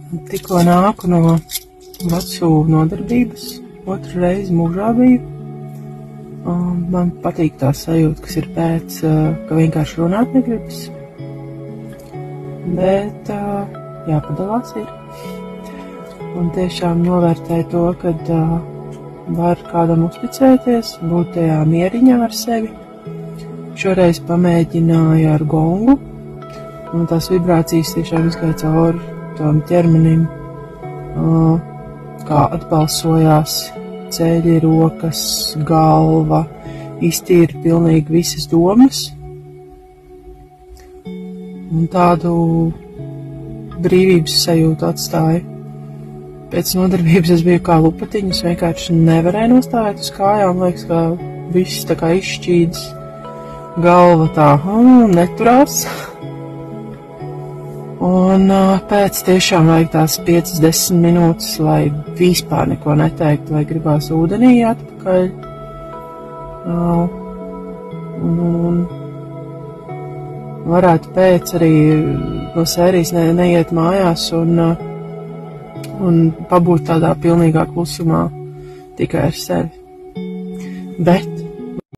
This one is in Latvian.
Tikko nāku no vecu nodarbības, otru reizi mūžā biju. Man patīk tā sajūta, kas ir pēc, ka vienkārši runāt negribas. Bet jāpadalās ir. Un tiešām novērtēju to, kad var kādam uzticēties, būt tajā mieriņā ar sevi. Šoreiz pamēģināju ar gongu, un tās vibrācijas tiešām izgāja cauri tam ķermenim, kā atbalsojās ceļi, rokas, galva, iztīra pilnīgi visas domas. Un tādu brīvības sajūtu atstāja. Pēc nodarbības es biju kā lupatiņas, vienkārši nevarēju nostājāt uz kājām, liekas, ka viss tā kā izšķīdis, galva tā, neturās. Un pēc tiešām vajag tās 5-10 minūtes, lai vispār neko neteiktu, vai gribās ūdenī atpakaļ. Un varētu pēc arī no sērijas neiet mājās un pabūt tādā pilnīgā klusumā tikai ar sevi. Bet